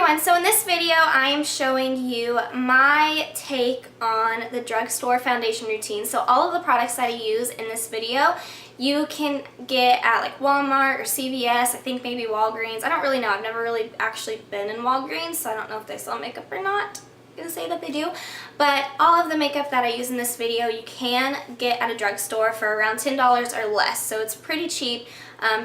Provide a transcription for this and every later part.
everyone, so in this video I am showing you my take on the drugstore foundation routine. So all of the products that I use in this video you can get at like Walmart or CVS, I think maybe Walgreens. I don't really know, I've never really actually been in Walgreens, so I don't know if they sell makeup or not. I'm gonna say that they do, but all of the makeup that I use in this video you can get at a drugstore for around $10 or less, so it's pretty cheap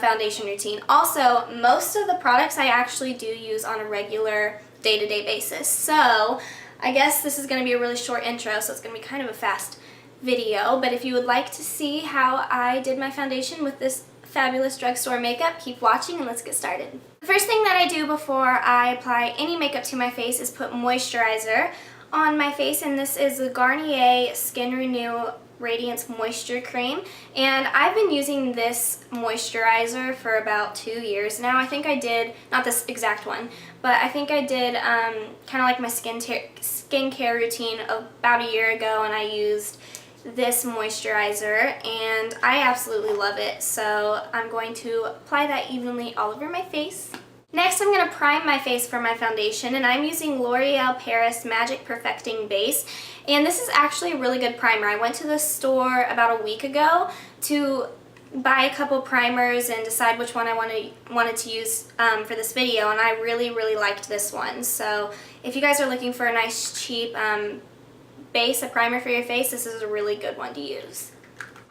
foundation routine. Also, most of the products I actually do use on a regular day-to-day basis, so I guess this is going to be a really short intro, so it's going to be kind of a fast video, but if you would like to see how I did my foundation with this fabulous drugstore makeup, keep watching and let's get started. The first thing that I do before I apply any makeup to my face is put moisturizer on my face, and this is the Garnier Skin Renew Radiance Moisture Cream, and I've been using this moisturizer for about 2 years now. I think I did, not this exact one, but I think I did kind of like my skincare routine about a year ago, and I used this moisturizer and I absolutely love it, so I'm going to apply that evenly all over my face. Next, I'm going to prime my face for my foundation, and I'm using L'Oreal Paris Magic Perfecting Base, and this is actually a really good primer. I went to the store about a week ago to buy a couple primers and decide which one I wanted to use for this video, and I really liked this one. So if you guys are looking for a nice cheap base, a primer for your face, this is a really good one to use.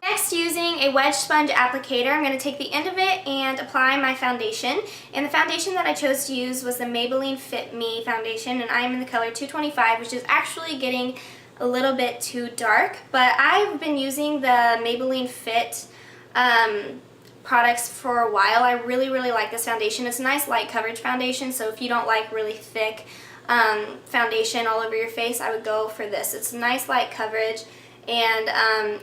Next, using a wedge sponge applicator, I'm going to take the end of it and apply my foundation. And the foundation that I chose to use was the Maybelline Fit Me foundation, and I'm in the color 225, which is actually getting a little bit too dark. But I've been using the Maybelline Fit products for a while. I really like this foundation. It's a nice light coverage foundation, so if you don't like really thick foundation all over your face, I would go for this. It's nice light coverage, and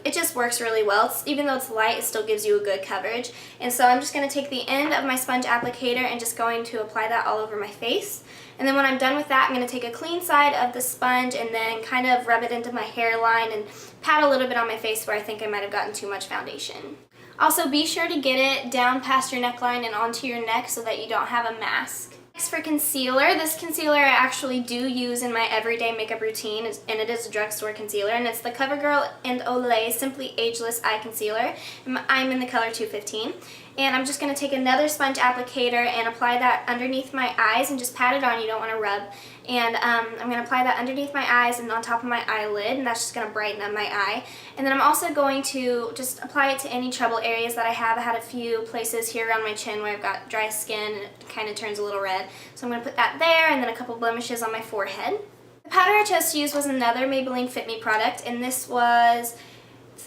it just works really well. Even though it's light, it still gives you a good coverage. And so I'm just going to take the end of my sponge applicator and just going to apply that all over my face. And then when I'm done with that, I'm going to take a clean side of the sponge and then kind of rub it into my hairline and pat a little bit on my face where I think I might have gotten too much foundation. Also, be sure to get it down past your neckline and onto your neck so that you don't have a mask. Next, for concealer, this concealer I actually do use in my everyday makeup routine, and it is a drugstore concealer, and it's the CoverGirl and Olay Simply Ageless Eye Concealer. I'm in the color 215, and I'm just going to take another sponge applicator and apply that underneath my eyes and just pat it on. You don't want to rub. And I'm going to apply that underneath my eyes and on top of my eyelid, and that's just going to brighten up my eye. And then I'm also going to just apply it to any trouble areas that I have. I had a few places here around my chin where I've got dry skin and it kind of turns a little red. So I'm going to put that there, and then a couple blemishes on my forehead. The powder I chose to use was another Maybelline Fit Me product, and this was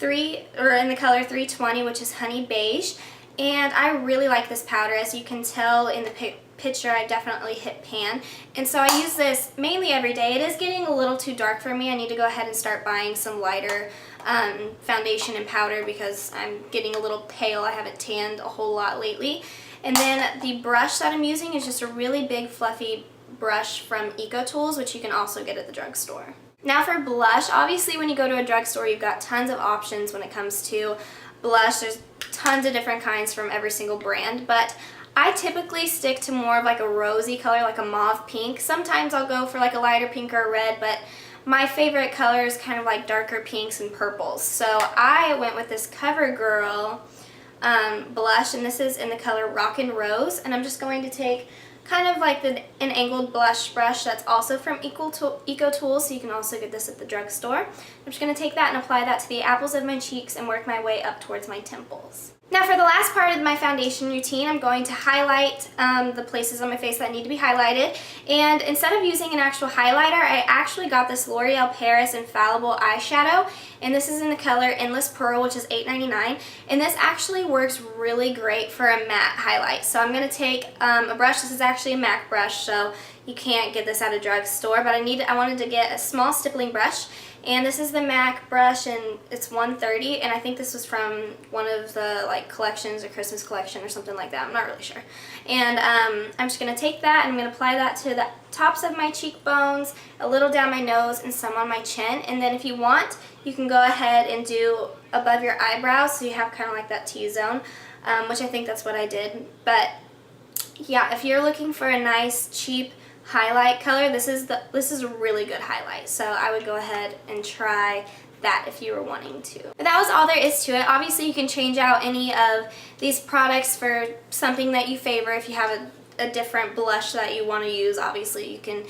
in the color 320, which is honey beige. And I really like this powder. As you can tell in the picture, I definitely hit pan, and so I use this mainly every day. It is getting a little too dark for me. I need to go ahead and start buying some lighter foundation and powder because I'm getting a little pale. I haven't tanned a whole lot lately. And then the brush that I'm using is just a really big fluffy brush from EcoTools, which you can also get at the drugstore. Now for blush, obviously when you go to a drugstore you've got tons of options when it comes to blush. There's tons of different kinds from every single brand, but I typically stick to more of like a rosy color, like a mauve pink. Sometimes I'll go for like a lighter pink or a red, but my favorite color is kind of like darker pinks and purples. So I went with this CoverGirl blush, and this is in the color Rockin' Rose, and I'm just going to take kind of like an angled blush brush that's also from EcoTools, so you can also get this at the drugstore. I'm just going to take that and apply that to the apples of my cheeks and work my way up towards my temples. Now for the last part of my foundation routine, I'm going to highlight the places on my face that need to be highlighted. And instead of using an actual highlighter, I actually got this L'Oreal Paris Infallible eyeshadow. And this is in the color Endless Pearl, which is $8.99. And this actually works really great for a matte highlight. So I'm going to take a brush. This is actually a MAC brush, so you can't get this at a drugstore. But I wanted to get a small stippling brush. And this is the MAC brush, and it's $130, and I think this was from one of the like collections or Christmas collection or something like that. I'm not really sure. And I'm just going to take that and I'm going to apply that to the tops of my cheekbones, a little down my nose, and some on my chin. And then if you want, you can go ahead and do above your eyebrows so you have kind of like that T-zone, which I think that's what I did. But yeah, if you're looking for a nice, cheap highlight color. This is a really good highlight, so I would go ahead and try that if you were wanting to. But that was all there is to it. Obviously you can change out any of these products for something that you favor. If you have a different blush that you want to use, obviously you can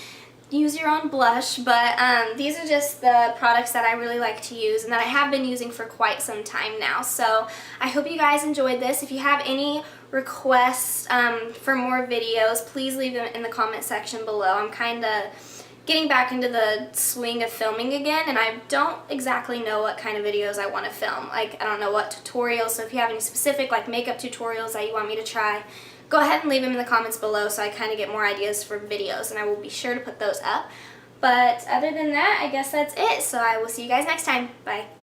use your own blush, but these are just the products that I really like to use and that I have been using for quite some time now. So I hope you guys enjoyed this. If you have any requests for more videos, please leave them in the comment section below. I'm kind of getting back into the swing of filming again, and I don't exactly know what kind of videos I want to film. Like, I don't know what tutorials, so if you have any specific like makeup tutorials that you want me to try, go ahead and leave them in the comments below so I kind of get more ideas for videos, and I will be sure to put those up. But other than that, I guess that's it, so I will see you guys next time. Bye.